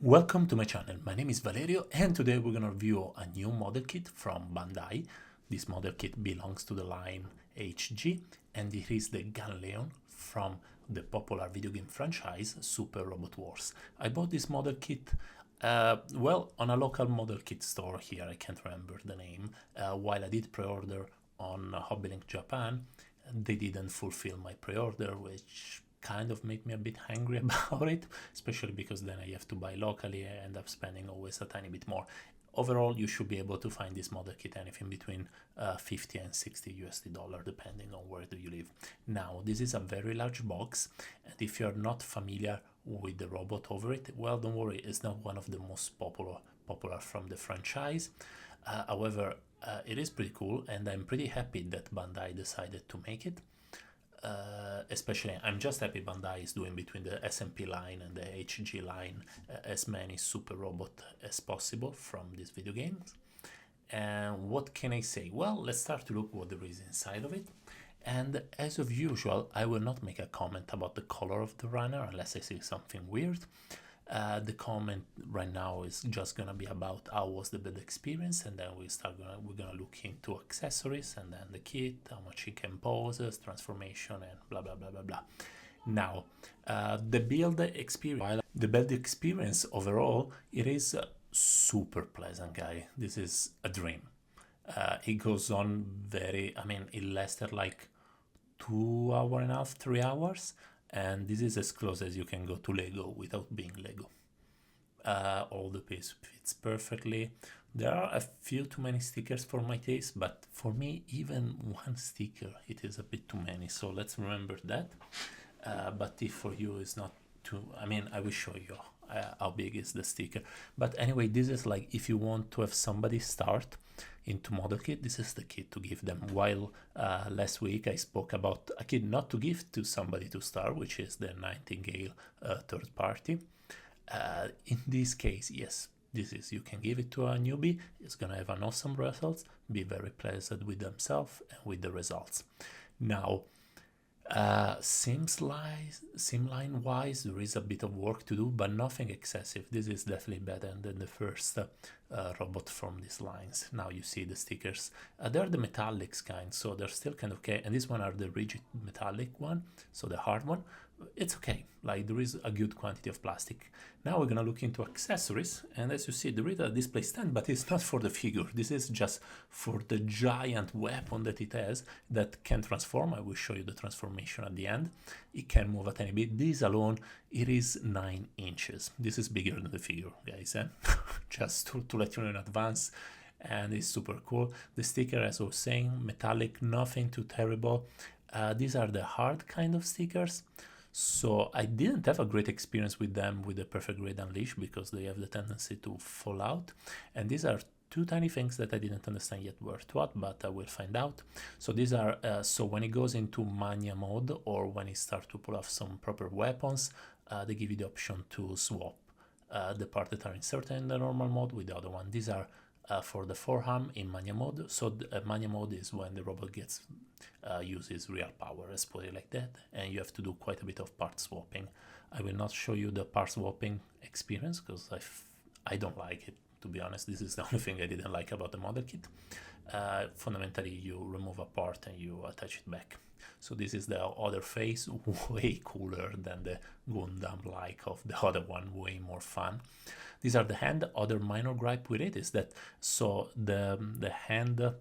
Welcome to my channel. My name is Valerio and today we're gonna review a new model kit from Bandai. This model kit belongs to the line HG and it is the Gunleon from the popular video game franchise Super Robot Wars. I bought this model kit on a local model kit store here, I can't remember the name, while I did pre-order on Hobbylink Japan. They didn't fulfill my pre-order, which kind of make me a bit angry about it, especially because then I have to buy locally. I end up spending always a tiny bit more. Overall, you should be able to find this model kit anything between 50 and 60 USD dollar, depending on where do you live. Now, this is a very large box, and if you're not familiar with the robot over it, well, don't worry, it's not one of the most popular from the franchise. However, it is pretty cool, and I'm pretty happy that Bandai decided to make it. Especially, I'm just happy Bandai is doing between the SMP line and the HG line as many super robot as possible from these video games. And what can I say? Well, let's start to look what there is inside of it. And as of usual, I will not make a comment about the color of the runner unless I see something weird. The comment right now is just gonna be about how was the build experience, and then we're gonna look into accessories and then the kit, how much it can poses, transformation, and blah blah blah blah blah. Now, the build experience overall, it is super pleasant, guy. This is a dream. It goes on it lasted like 2.5 hours, 3 hours. And this is as close as you can go to Lego without being Lego. All the piece fits perfectly. There are a few too many stickers for my taste, but for me, even one sticker, it is a bit too many. So let's remember that. But if for you it's not too, I will show you how big is the sticker. But anyway, this is like if you want to have somebody start into model kit, this is the kit to give them. While last week I spoke about a kit not to give to somebody to start, which is the Nightingale third party. In this case, yes, this is, you can give it to a newbie. It's gonna have an awesome results, be very pleasant with themselves and with the results. Now, sim line wise, there is a bit of work to do, but nothing excessive. This is definitely better than the first robot from these lines. Now you see the stickers. They're the metallics kind, so they're still kind of okay. And this one are the rigid metallic one, so the hard one. It's okay, like there is a good quantity of plastic. Now we're gonna look into accessories, and as you see, there is a display stand, but it's not for the figure. This is just for the giant weapon that it has that can transform. I will show you the transformation at the end. It can move a tiny bit. This alone, it is 9 inches. This is bigger than the figure, guys. Just to let you know in advance. And it's super cool. The sticker, as I was saying, metallic, nothing too terrible. These are the hard kind of stickers. So I didn't have a great experience with them with the Perfect Grade Unleashed because they have the tendency to fall out. And these are two tiny things that I didn't understand yet were what, but I will find out. So these are, so when it goes into Magna mode or when it starts to pull off some proper weapons, they give you the option to swap the part that are inserted in the normal mode with the other one. These are for the forearm in Magna mode. So Magna mode is when the robot gets uses real power, let's put it like that, and you have to do quite a bit of part swapping. I will not show you the part swapping experience because I don't like it, to be honest. This is the only thing I didn't like about the model kit. Fundamentally, you remove a part and you attach it back. So this is the other face, way cooler than the Gundam like of the other one, way more fun. These are the hand. Other minor gripe with it is that, so the hand,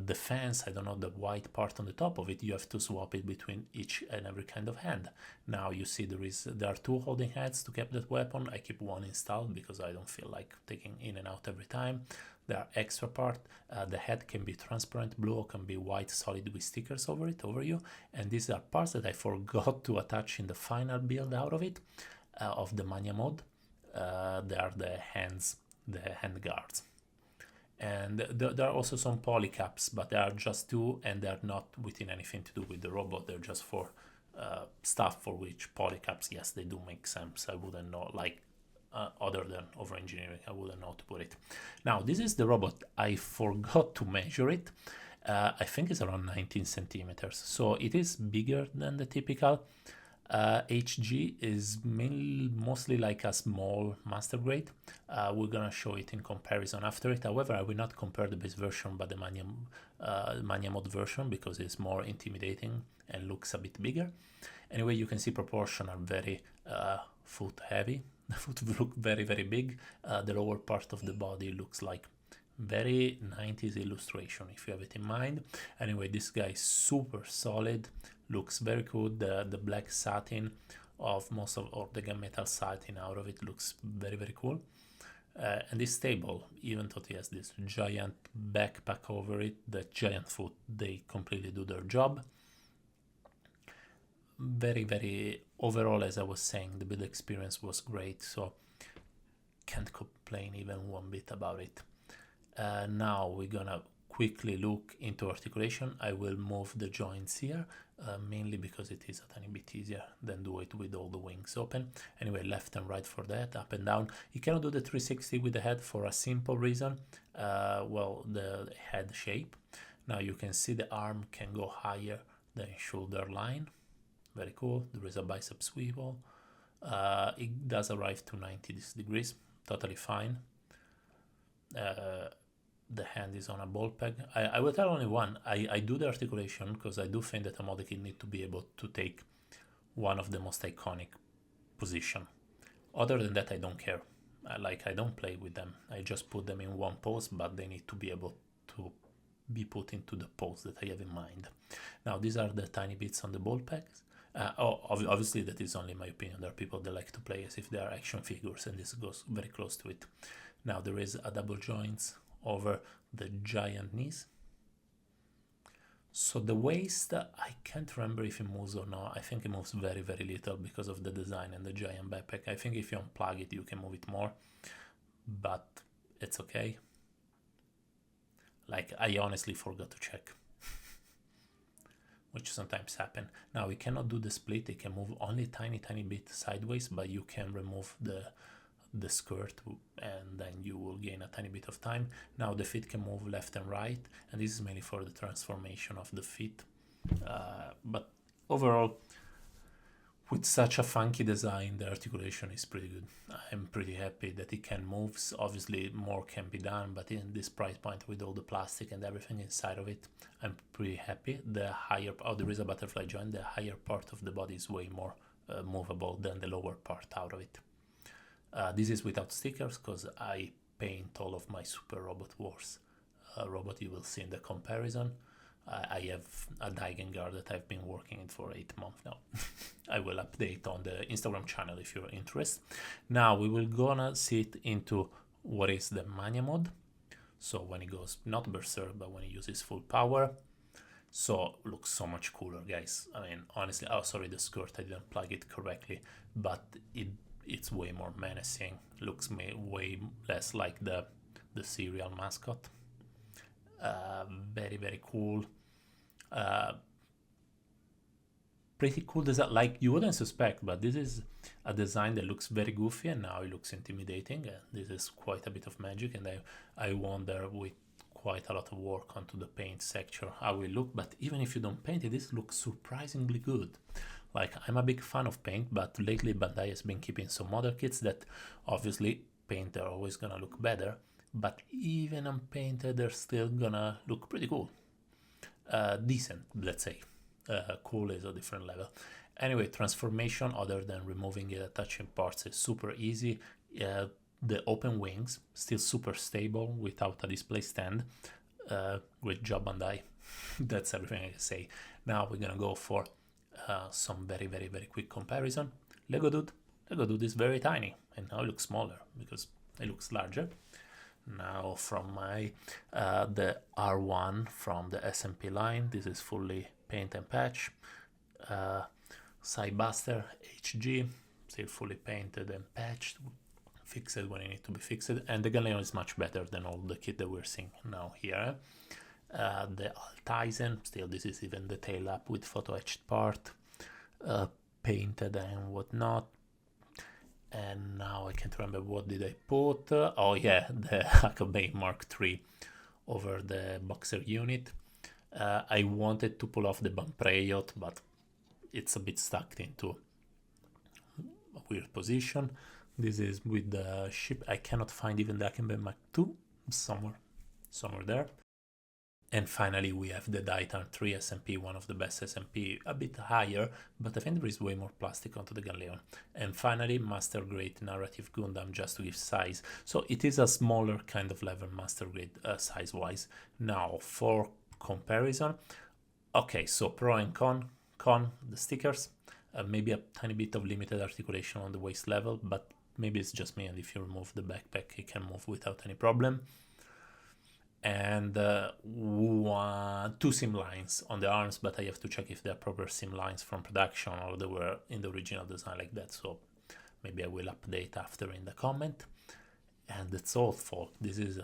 the fence, I don't know, the white part on the top of it, you have to swap it between each and every kind of hand. Now you see there are two holding heads to keep that weapon. I keep one installed because I don't feel like taking in and out every time. There are extra part. The head can be transparent blue or can be white solid with stickers over you. And these are parts that I forgot to attach in the final build out of it, of the Magna mode. They are the hands, the hand guards. And there are also some poly caps, but they are just two and they're not within anything to do with the robot. They're just for stuff for which poly caps, yes, they do make sense. I wouldn't know, like other than over engineering, I wouldn't know how to put it. Now, this is the robot. I forgot to measure it. I think it's around 19 centimeters. So it is bigger than the typical HG is mostly like a small master grade. We're gonna show it in comparison after it. However, I will not compare the base version but the Magna mod version because it's more intimidating and looks a bit bigger. Anyway, you can see proportion are very foot heavy. The foot look very big. The lower part of the body looks like very 90s illustration, if you have it in mind. Anyway, this guy is super solid, looks very good. The black satin of most of, or the gunmetal satin out of it looks very cool. And it's stable, even though it has this giant backpack over it. The giant foot, they completely do their job. Very overall, as I was saying, the build experience was great, so can't complain even one bit about it. Now we're gonna quickly look into articulation. I will move the joints here, mainly because it is a tiny bit easier than do it with all the wings open. Anyway, left and right for that, up and down. You cannot do the 360 with the head for a simple reason. Well, the head shape. Now you can see the arm can go higher than shoulder line. Very cool. There is a bicep swivel. It does arrive to 90 degrees, totally fine. The hand is on a ball peg. I will tell only one. I do the articulation because I do think that a model kit need to be able to take one of the most iconic position. Other than that, I don't care. I don't play with them. I just put them in one pose, but they need to be able to be put into the pose that I have in mind. Now, these are the tiny bits on the ball pegs. Obviously, that is only my opinion. There are people that like to play as if they are action figures, and this goes very close to it. Now, there is a double joints over the giant knees. So the waist, I can't remember if it moves or not. I think it moves very little because of the design and the giant backpack. I think if you unplug it, you can move it more, but it's okay. Like, I honestly forgot to check, which sometimes happen. Now, we cannot do the split. It can move only tiny bit sideways, but you can remove the skirt and then you will gain a tiny bit of time. Now the feet can move left and right, and this is mainly for the transformation of the feet. But overall, with such a funky design, the articulation is pretty good. I'm pretty happy that it can move. Obviously more can be done, but in this price point with all the plastic and everything inside of it, I'm pretty happy. The higher, there is a butterfly joint, the higher part of the body is way more movable than the lower part out of it. This is without stickers because I paint all of my Super Robot Wars robot. You will see in the comparison. I have a Daigen guard that I've been working in for 8 months now. I will update on the Instagram channel if you're interested. Now we will gonna sit into what is the Magna mode. So when it goes not berserk, but when it uses full power. So looks so much cooler, guys. I mean, honestly, oh sorry, the skirt, I didn't plug it correctly, but it's way more menacing. Looks way less like the cereal mascot. Very cool. Pretty cool design. Like, you wouldn't suspect, but this is a design that looks very goofy, and now it looks intimidating. This is quite a bit of magic, and I wonder with quite a lot of work onto the paint section how it look. But even if you don't paint it, this looks surprisingly good. Like, I'm a big fan of paint, but lately Bandai has been keeping some model kits that obviously paint are always gonna look better, but even unpainted they're still gonna look pretty cool. Decent, let's say. Cool is a different level. Anyway, transformation other than removing attaching parts is super easy. The open wings, still super stable without a display stand. Great job, Bandai. That's everything I can say. Now we're gonna go for some very quick comparison. Lego Dude is very tiny, and now it looks smaller because it looks larger. Now from my the R1 from the SMP line, this is fully paint and patch. Sidebuster HG, still fully painted and patched, fixed when it needs to be fixed, and the Gunleon is much better than all the kit that we're seeing now here. The Altizen, still this is even the tail up with photo etched part, painted and whatnot. And now I can't remember what did I put. Oh yeah, the Hackabane Mark III over the boxer unit. I wanted to pull off the Bumpreyot, but it's a bit stuck into weird position. This is with the ship. I cannot find even the Akenben Mark II, somewhere there. And finally, we have the Daitan 3 SMP, one of the best SMP, a bit higher, but I think there is way more plastic onto the Gunleon. And finally, Master Grade Narrative Gundam, just to give size. So it is a smaller kind of level Master Grade size-wise. Now, for comparison, okay, so pro and con, the stickers, maybe a tiny bit of limited articulation on the waist level, but maybe it's just me, and if you remove the backpack, it can move without any problem. And 2 seam lines on the arms, but I have to check if they're proper seam lines from production or they were in the original design like that, so maybe I will update after in the comment. And that's all, folks. This is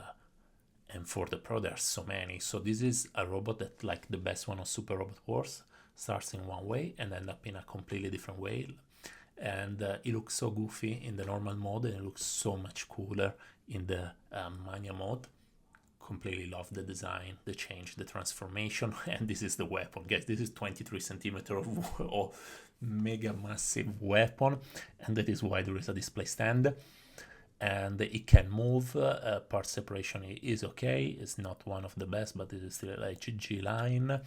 and for the pro there's so many. So this is a robot that, like the best one of Super Robot Wars, starts in one way and end up in a completely different way. And it looks so goofy in the normal mode, and it looks so much cooler in the Magna mode. Completely love the design, the change, the transformation. And this is the weapon, guys. This is 23 centimeter of mega massive weapon, and that is why there is a display stand. And it can move. Part separation is okay. It's not one of the best, but it is still a HG line.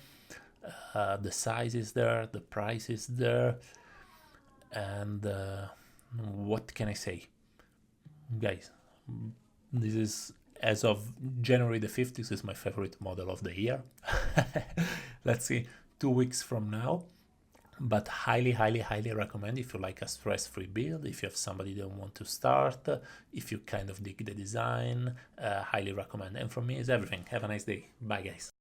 The size is there, the price is there, and what can I say, guys? This is, as of January the 5th, this is my favorite model of the year. Let's see, 2 weeks from now. But highly recommend if you like a stress-free build, if you have somebody that want to start, if you kind of dig the design, highly recommend. And for me, it's everything. Have a nice day. Bye, guys.